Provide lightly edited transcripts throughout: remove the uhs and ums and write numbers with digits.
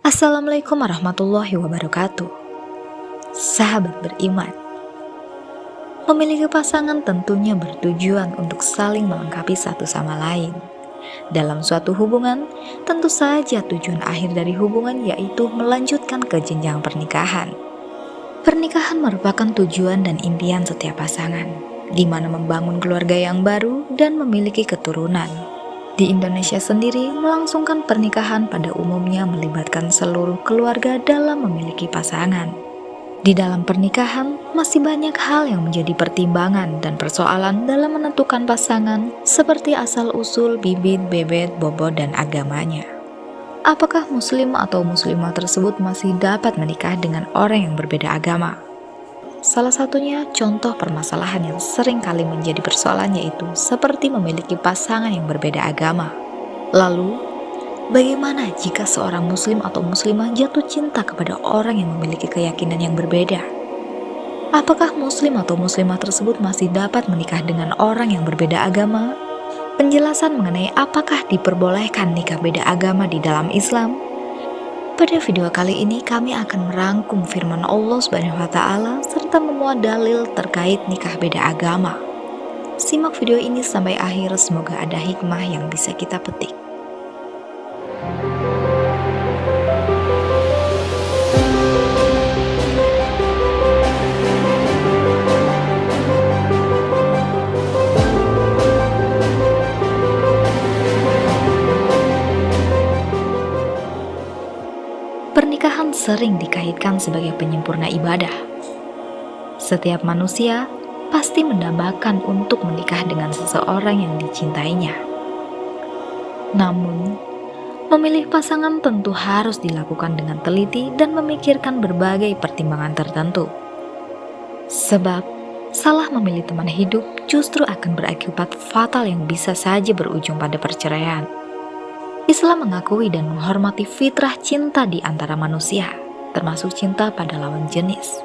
Assalamualaikum warahmatullahi wabarakatuh. Sahabat beriman, memiliki pasangan tentunya bertujuan untuk saling melengkapi satu sama lain. Dalam suatu hubungan, tentu saja tujuan akhir dari hubungan yaitu melanjutkan ke jenjang pernikahan. Pernikahan merupakan tujuan dan impian setiap pasangan, di mana membangun keluarga yang baru dan memiliki keturunan. Di Indonesia sendiri, melangsungkan pernikahan pada umumnya melibatkan seluruh keluarga dalam memiliki pasangan. Di dalam pernikahan, masih banyak hal yang menjadi pertimbangan dan persoalan dalam menentukan pasangan, seperti asal-usul, bibit, bebet, bobot, dan agamanya. Apakah muslim atau muslimah tersebut masih dapat menikah dengan orang yang berbeda agama? Salah satunya contoh permasalahan yang sering kali menjadi persoalan yaitu seperti memiliki pasangan yang berbeda agama. Lalu, bagaimana jika seorang muslim atau muslimah jatuh cinta kepada orang yang memiliki keyakinan yang berbeda? Apakah muslim atau muslimah tersebut masih dapat menikah dengan orang yang berbeda agama? Penjelasan mengenai apakah diperbolehkan nikah beda agama di dalam Islam? Pada video kali ini kami akan merangkum firman Allah SWT serta memuat dalil terkait nikah beda agama. Simak video ini sampai akhir, semoga ada hikmah yang bisa kita petik. Pernikahan sering dikaitkan sebagai penyempurna ibadah. Setiap manusia pasti mendambakan untuk menikah dengan seseorang yang dicintainya. Namun, memilih pasangan tentu harus dilakukan dengan teliti dan memikirkan berbagai pertimbangan tertentu. Sebab, salah memilih teman hidup justru akan berakibat fatal yang bisa saja berujung pada perceraian. Islam mengakui dan menghormati fitrah cinta di antara manusia, termasuk cinta pada lawan jenis.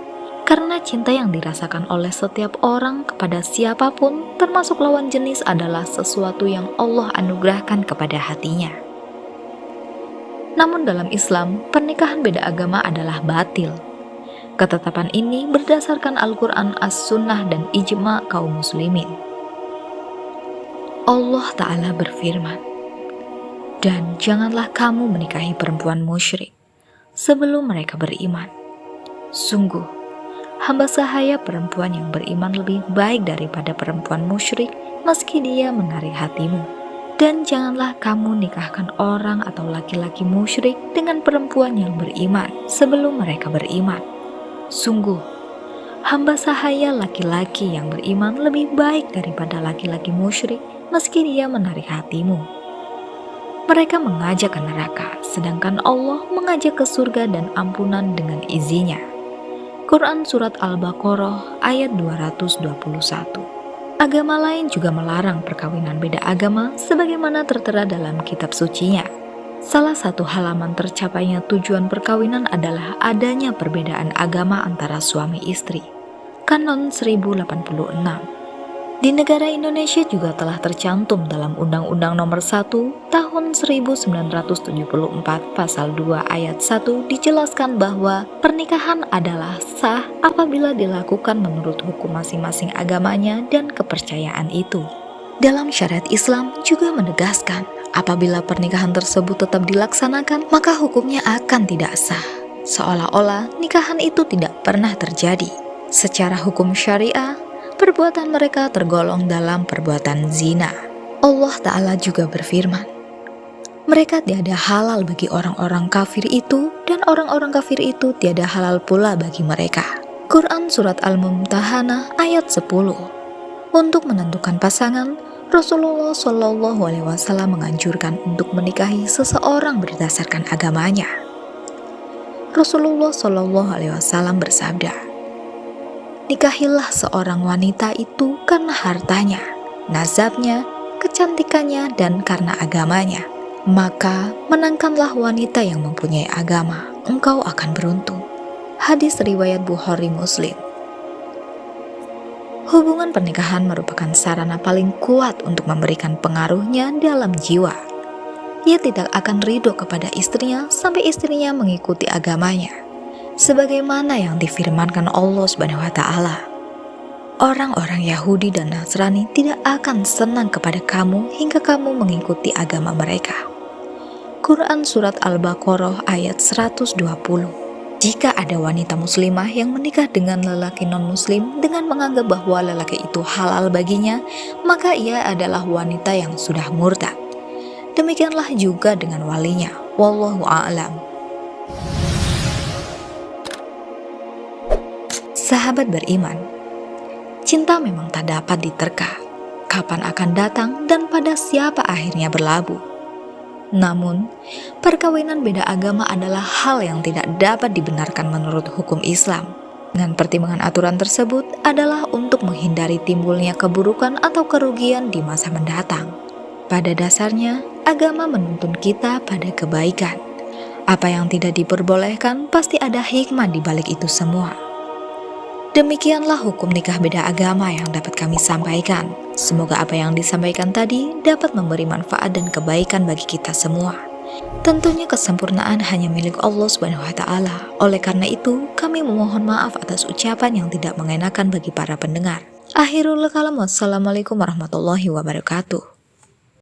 Karena cinta yang dirasakan oleh setiap orang kepada siapapun, termasuk lawan jenis, adalah sesuatu yang Allah anugerahkan kepada hatinya. Namun dalam Islam, pernikahan beda agama adalah batil. Ketetapan ini berdasarkan Al-Quran, As-Sunnah, dan ijma' kaum muslimin. Allah Ta'ala berfirman, "Dan janganlah kamu menikahi perempuan musyrik sebelum mereka beriman. Sungguh, hamba sahaya perempuan yang beriman lebih baik daripada perempuan musyrik meski dia menarik hatimu. Dan janganlah kamu nikahkan orang atau laki-laki musyrik dengan perempuan yang beriman sebelum mereka beriman. Sungguh, hamba sahaya laki-laki yang beriman lebih baik daripada laki-laki musyrik meski dia menarik hatimu." Mereka mengajak ke neraka, sedangkan Allah mengajak ke surga dan ampunan dengan izinnya. Quran Surat Al-Baqarah ayat 221. Agama lain juga melarang perkawinan beda agama sebagaimana tertera dalam kitab sucinya. Salah satu halaman tercapainya tujuan perkawinan adalah adanya perbedaan agama antara suami istri. Kanon 1086. Di negara Indonesia juga telah tercantum dalam Undang-Undang Nomor 1 Tahun 1974 Pasal 2 Ayat 1 dijelaskan bahwa pernikahan adalah sah apabila dilakukan menurut hukum masing-masing agamanya dan kepercayaan itu. Dalam syariat Islam juga menegaskan apabila pernikahan tersebut tetap dilaksanakan maka hukumnya akan tidak sah, seolah-olah nikahan itu tidak pernah terjadi. Secara hukum syariah, perbuatan mereka tergolong dalam perbuatan zina. Allah Ta'ala juga berfirman, "Mereka tiada halal bagi orang-orang kafir itu, dan orang-orang kafir itu tiada halal pula bagi mereka." Quran Surat Al-Mumtahanah ayat 10. Untuk menentukan pasangan, Rasulullah SAW menganjurkan untuk menikahi seseorang berdasarkan agamanya. Rasulullah SAW bersabda, "Nikahilah seorang wanita itu karena hartanya, nasabnya, kecantikannya, dan karena agamanya. Maka menangkanlah wanita yang mempunyai agama, engkau akan beruntung." Hadis riwayat Bukhari Muslim. Hubungan pernikahan merupakan sarana paling kuat untuk memberikan pengaruhnya dalam jiwa. ia tidak akan ridho kepada istrinya sampai istrinya mengikuti agamanya. Sebagaimana yang difirmankan Allah Subhanahu wa Ta'ala, orang-orang Yahudi dan Nasrani tidak akan senang kepada kamu hingga kamu mengikuti agama mereka. Quran Surat Al-Baqarah ayat 120. Jika ada wanita muslimah yang menikah dengan lelaki non-muslim dengan menganggap bahwa lelaki itu halal baginya, maka ia adalah wanita yang sudah murtad. Demikianlah juga dengan walinya. Wallahu a'lam. Sahabat beriman, cinta memang tak dapat diterka. Kapan akan datang dan pada siapa akhirnya berlabuh. Namun, perkawinan beda agama adalah hal yang tidak dapat dibenarkan menurut hukum Islam. Dengan pertimbangan aturan tersebut adalah untuk menghindari timbulnya keburukan atau kerugian di masa mendatang. Pada dasarnya, agama menuntun kita pada kebaikan. Apa yang tidak diperbolehkan pasti ada hikmah di balik itu semua. Demikianlah hukum nikah beda agama yang dapat kami sampaikan. Semoga apa yang disampaikan tadi dapat memberi manfaat dan kebaikan bagi kita semua. Tentunya kesempurnaan hanya milik Allah Subhanahu wa Ta'ala. Oleh karena itu, kami memohon maaf atas ucapan yang tidak mengenakan bagi para pendengar. Akhirul kalam, wassalamualaikum warahmatullahi wabarakatuh.